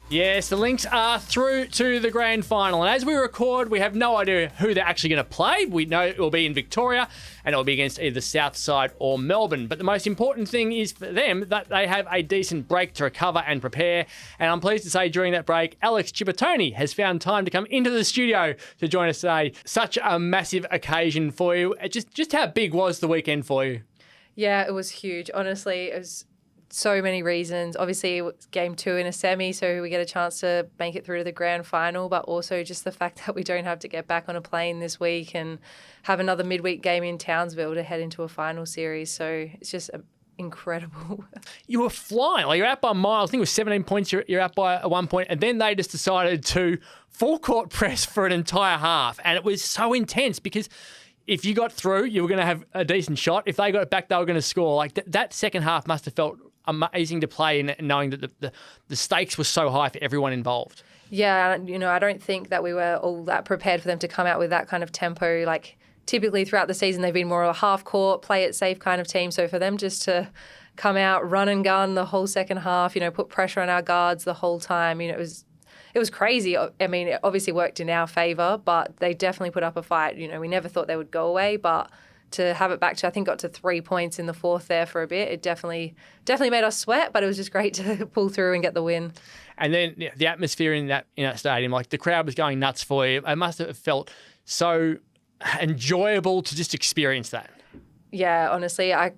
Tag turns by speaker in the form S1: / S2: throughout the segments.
S1: Yes, the Lynx are through to the grand final. And as we record, we have no idea who they're actually going to play. We know it will be in Victoria and it will be against either Southside or Melbourne. But the most important thing is for them that they have a decent break to recover and prepare. And I'm pleased to say during that break, Alex Ciabattoni has found time to come into the studio to join us today. Such a massive occasion for you. Just how big was the weekend for you?
S2: Yeah, it was huge. Honestly, it was so many reasons. Obviously, it was game 2 in a semi, so we get a chance to make it through to the grand final, but also just the fact that we don't have to get back on a plane this week and have another midweek game in Townsville to head into a final series. So it's just incredible.
S1: You were flying. Like, you're out by miles. I think it was 17 points. You're out by 1 point. And then they just decided to full court press for an entire half. And it was so intense because if you got through, you were going to have a decent shot. If they got it back, they were going to score. Like that second half must have felt amazing to play, and knowing that the stakes were so high for everyone involved.
S2: Yeah, I don't think that we were all that prepared for them to come out with that kind of tempo. Like, typically throughout the season, they've been more of a half-court, play-it-safe kind of team. So for them just to come out, run and gun the whole second half, put pressure on our guards the whole time, it was crazy. I mean, it obviously worked in our favour, but they definitely put up a fight. We never thought they would go away, but to have it back to, I think, got to 3 points in the fourth there for a bit. It definitely made us sweat, but it was just great to pull through and get the win. And
S1: then the atmosphere in that stadium, like the crowd was going nuts for you. It must have felt so enjoyable to just experience that.
S2: Yeah, honestly, that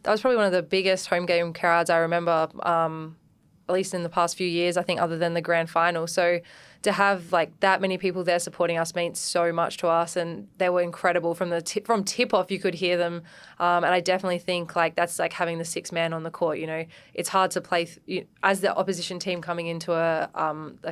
S2: was probably one of the biggest home game crowds I remember, at least in the past few years, I think, other than the grand final. So to have that many people there supporting us means so much to us, and they were incredible from tip off. You could hear them, and I definitely think that's like having the sixth man on the court. It's hard to play as the opposition team coming into a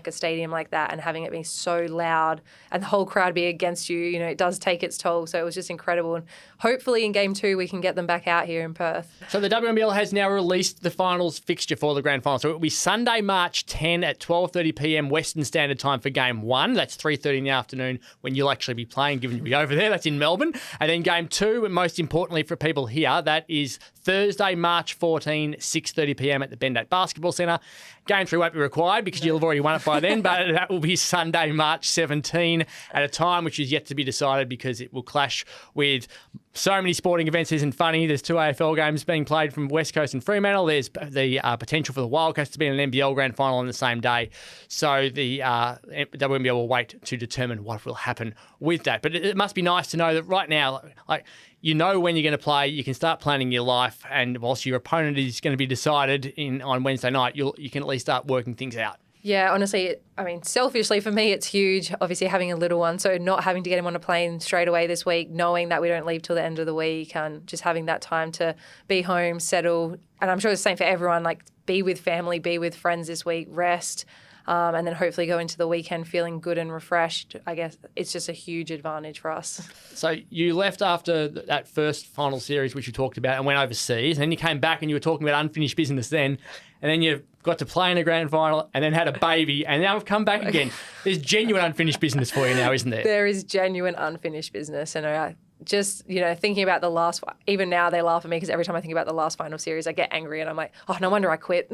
S2: stadium like that and having it be so loud and the whole crowd be against you. It does take its toll. So it was just incredible, and hopefully in game 2 we can get them back out here in Perth.
S1: So the WNBL has now released the finals fixture for the grand final. So it will be Sunday, March 10 at 12:30 p.m. Western Standard Time for game 1. That's 3:30 in the afternoon when you'll actually be playing, given you'll be over there. That's in Melbourne. And then game 2, and most importantly for people here, that is Thursday, March 14, 6:30 p.m. at the Bendat Basketball Centre. Game 3 won't be required because you'll have already won it by then, but that will be Sunday, March 17 at a time which is yet to be decided because it will clash with so many sporting events. Isn't funny. There's 2 AFL games being played from West Coast and Fremantle. There's the potential for the Wildcats to be in an NBL grand final on the same day. So the WNBL will wait to determine what will happen with that. But it must be nice to know that right now, when you're going to play, you can start planning your life, and whilst your opponent is going to be decided on Wednesday night, you can at least start working things out.
S2: Yeah, honestly, selfishly for me, it's huge, obviously having a little one. So not having to get him on a plane straight away this week, knowing that we don't leave till the end of the week, and just having that time to be home, settle. And I'm sure it's the same for everyone, be with family, be with friends this week, rest, and then hopefully go into the weekend feeling good and refreshed. I guess it's just a huge advantage for us.
S1: So you left after that first final series, which you talked about, and went overseas. And then you came back and you were talking about unfinished business then. And then you got to play in a grand final and then had a baby, and now I've come back again. There's genuine unfinished business for you now, isn't there?
S2: There is genuine unfinished business. And I just, thinking about the last, even now they laugh at me because every time I think about the last final series, I get angry and I'm like, oh, no wonder I quit.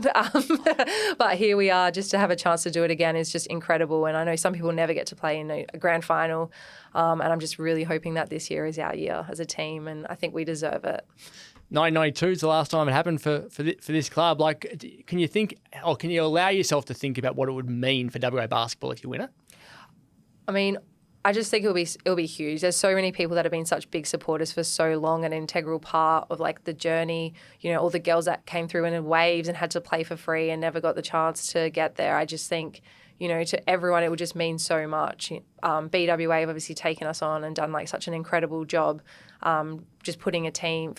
S2: But here we are, just to have a chance to do it again is just incredible. And I know some people never get to play in a grand final. And I'm just really hoping that this year is our year as a team, and I think we deserve it.
S1: 1992 is the last time it happened for this club. Can you think, or can you allow yourself to think about what it would mean for WA basketball if you win it?
S2: I just think it'll be huge. There's so many people that have been such big supporters for so long, an integral part of the journey. all the girls that came through in waves and had to play for free and never got the chance to get there. I just think, to everyone, it would just mean so much. BWA have obviously taken us on and done such an incredible job, just fielding a team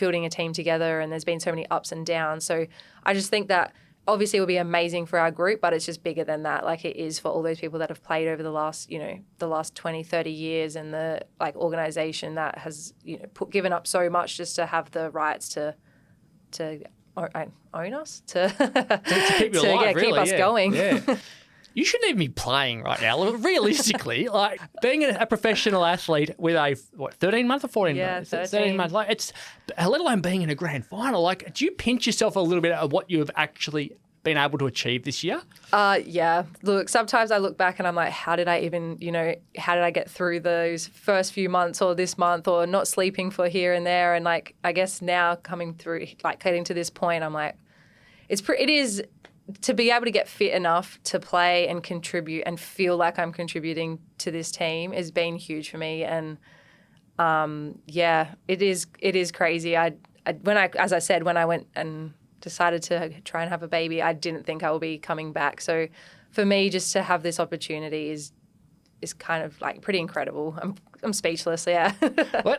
S2: together, and there's been so many ups and downs. So I just think that obviously it will be amazing for our group, but it's just bigger than that. It is for all those people that have played over the last 20, 30 years, and the organisation that has given up so much just to have the rights to own us, to
S1: keep you alive,
S2: keep us going.
S1: Yeah. You shouldn't even be playing right now. Realistically, being a professional athlete with a 13-month or 14 months? 13 months. It's let alone being in a grand final. Do you pinch yourself a little bit at what you have actually been able to achieve this year?
S2: Yeah. Look, sometimes I look back and I'm like, how did I even, how did I get through those first few months or this month or not sleeping for here and there? And like, I guess now coming through, like getting to this point, I'm like, it is to be able to get fit enough to play and contribute and feel like I'm contributing to this team has been huge for me. And it is crazy. As I said, when I went and decided to try and have a baby, I didn't think I would be coming back. So for me, just to have this opportunity is kind of like pretty incredible. I'm speechless. Yeah.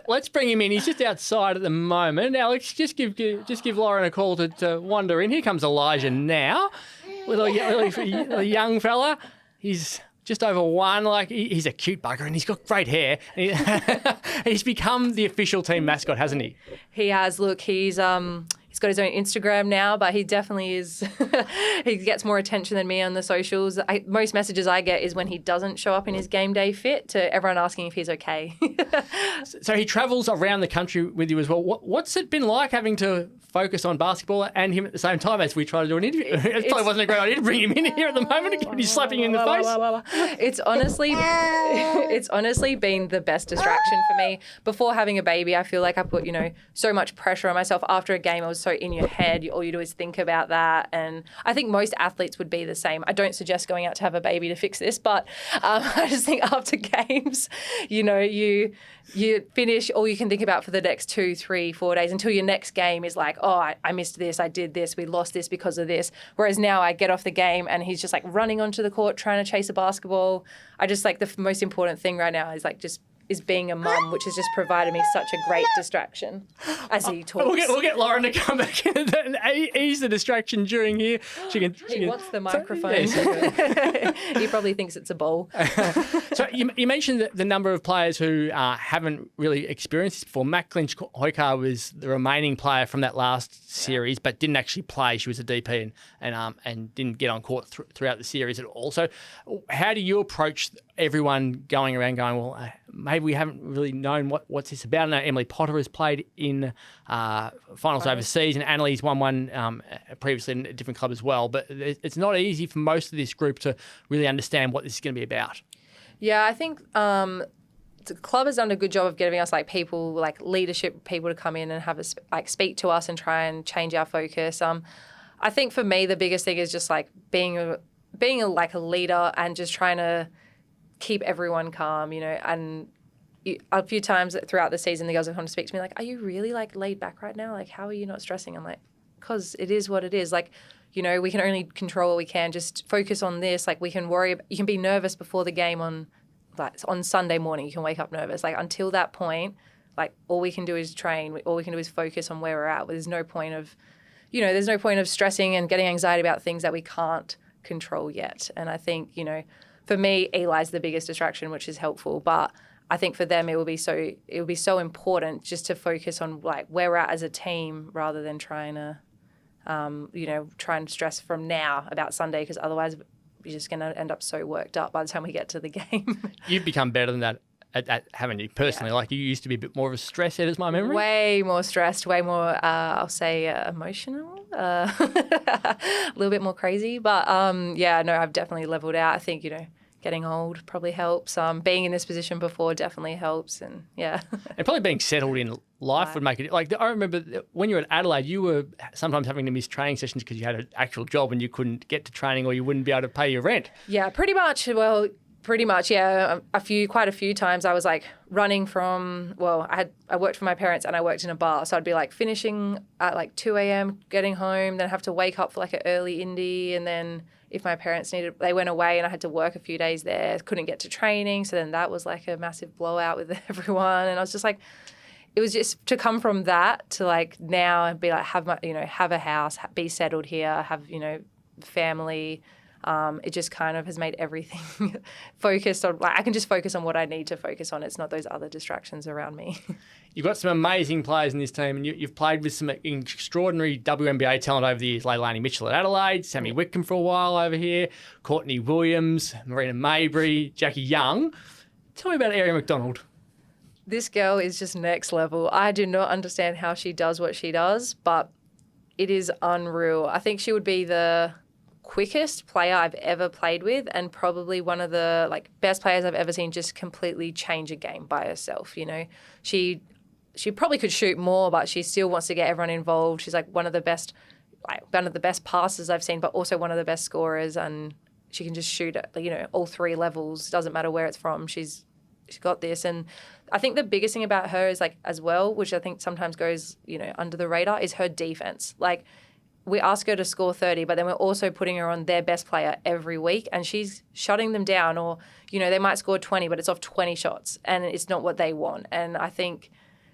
S1: Let's bring him in. He's just outside at the moment. Alex, just give Lauren a call to wander in. Here comes Elijah now, little young fella. He's just over one. Like he's a cute bugger, and he's got great hair. He's become the official team mascot, hasn't he?
S2: He has. Look, he's got his own Instagram now, but he definitely is. He gets more attention than me on the socials. Most messages I get is when he doesn't show up in his game day fit, to everyone asking if he's okay.
S1: So he travels around the country with you as well. What's it been like having to focus on basketball and him at the same time as we try to do an interview? It probably wasn't a great idea to bring him in here at the moment and he's slapping you in the face.
S2: It's honestly been the best distraction for me. Before having a baby, I feel like I put, so much pressure on myself. After a game, I was so in your head. All you do is think about that. And I think most athletes would be the same. I don't suggest going out to have a baby to fix this, but I just think after games, you finish, all you can think about for the next 2, 3, 4 days until your next game is like, oh, I missed this, I did this, we lost this because of this. Whereas now I get off the game and he's just like running onto the court trying to chase a basketball. I just like the most important thing right now is like is being a mum, which has just provided me such a great distraction as he talks.
S1: We'll get Lauren to come back and ease the distraction during here.
S2: He wants the microphone. He probably thinks it's a bowl.
S1: So you mentioned the number of players who haven't really experienced this before. Matt Clinch-Hoycar was the remaining player from that last series, but didn't actually play. She was a DP and didn't get on court throughout the series at all. So how do you approach everyone going around going, well, maybe we haven't really known what's this about? I know Emily Potter has played in finals overseas, and Annalise won one previously in a different club as well. But it's not easy for most of this group to really understand what this is going to be about. Yeah,
S2: I think the club has done a good job of giving us people, leadership people to come in and have us speak to us and try and change our focus. I think for me the biggest thing is just being a leader and just trying to keep everyone calm, and a few times throughout the season, the girls have come to speak to me are you really laid back right now? How are you not stressing? I'm like, because it is what it is. We can only control what we can. Just focus on this. We can worry. You can be nervous before the game on Sunday morning. You can wake up nervous. Until that point, all we can do is train. All we can do is focus on where we're at. There's no point of, there's no point of stressing and getting anxiety about things that we can't control yet. And I think, for me, Eli's the biggest distraction, which is helpful. But I think for them, it will be so important just to focus on where we're at as a team rather than trying to, try and stress from now about Sunday, because otherwise you're just going to end up so worked up by the time we get to the game.
S1: You've become better than that. Haven't you, personally? Yeah. You used to be a bit more of a stress head, is my memory?
S2: Way more stressed, way more, I'll say, emotional, a little bit more crazy. But, I've definitely leveled out. I think, getting old probably helps. Being in this position before definitely helps. And, yeah.
S1: And probably being settled in life would make it... I remember when you were at Adelaide, you were sometimes having to miss training sessions because you had an actual job and you couldn't get to training or you wouldn't be able to pay your rent.
S2: Yeah, pretty much. Well... Pretty much, yeah. Quite a few times I was running from, I worked for my parents and I worked in a bar. So I'd be finishing at 2 a.m, getting home, then have to wake up for an early indie. And then if my parents they went away and I had to work a few days there, couldn't get to training. So then that was a massive blowout with everyone. And I was just it was just to come from that to now and be have a house, be settled here, have, family. It just kind of has made everything focused on, I can just focus on what I need to focus on. It's not those other distractions around me.
S1: You've got some amazing players in this team, and you've played with some extraordinary WNBA talent over the years. Leilani Mitchell at Adelaide, Sammy Whitcomb for a while over here, Courtney Williams, Marina Mabry, Jackie Young. Tell me about Ariel McDonald.
S2: This girl is just next level. I do not understand how she does what she does, but it is unreal. I think she would be the quickest player I've ever played with, and probably one of the like best players I've ever seen just completely change a game by herself. You know, she probably could shoot more, but she still wants to get everyone involved. She's like one of the best passers I've seen, but also one of the best scorers, and she can just shoot at, you know, all three levels. Doesn't matter where it's from. She's got this. And I think the biggest thing about her is like as well, which I think sometimes goes, you know, under the radar, is her defense. Like, we ask her to score 30, but then we're also putting her on their best player every week, and she's shutting them down. Or, you know, they might score 20, but it's off 20 shots, and it's not what they want. And I think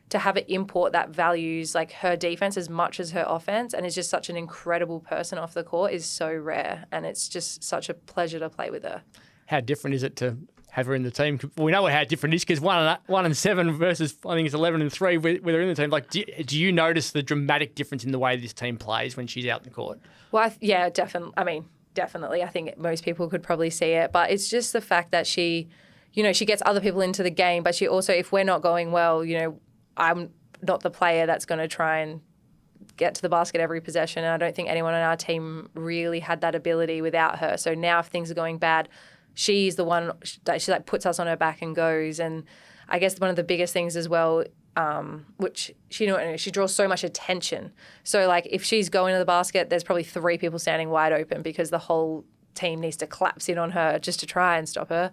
S2: to have an import that values like her defense as much as her offense and is just such an incredible person off the court is so rare, and it's just such a pleasure to play with her.
S1: How different is it to have her in the team? We know how different it is because 1-7 versus I think it's 11-3 with her in the team. Like, do you notice the dramatic difference in the way this team plays when she's out in the court?
S2: Well, yeah, definitely. I mean, definitely. I think most people could probably see it, but it's just the fact that she, you know, she gets other people into the game, but she also, if we're not going well, you know, I'm not the player that's going to try and get to the basket every possession, and I don't think anyone on our team really had that ability without her. So now if things are going bad, she's the one that she like puts us on her back and goes. And I guess one of the biggest things as well, which she draws so much attention. So like if she's going to the basket, there's probably 3 people standing wide open because the whole team needs to collapse in on her just to try and stop her,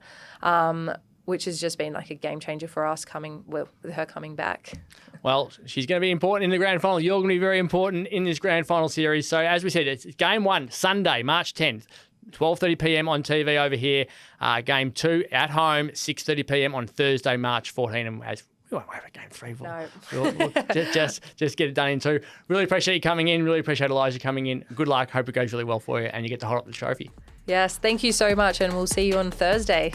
S2: which has just been like a game changer for us with her coming back.
S1: Well, she's going to be important in the grand final. You're going to be very important in this grand final series. So as we said, it's game 1, Sunday, March 10th. 12:30 p.m. on TV over here. Game 2 at home, 6:30 p.m. on Thursday, March 14. And as we won't have a game 3. We'll just get it done in 2. Really appreciate you coming in. Really appreciate Elijah coming in. Good luck. Hope it goes really well for you and you get to hold up the trophy.
S2: Yes, thank you so much, and we'll see you on Thursday.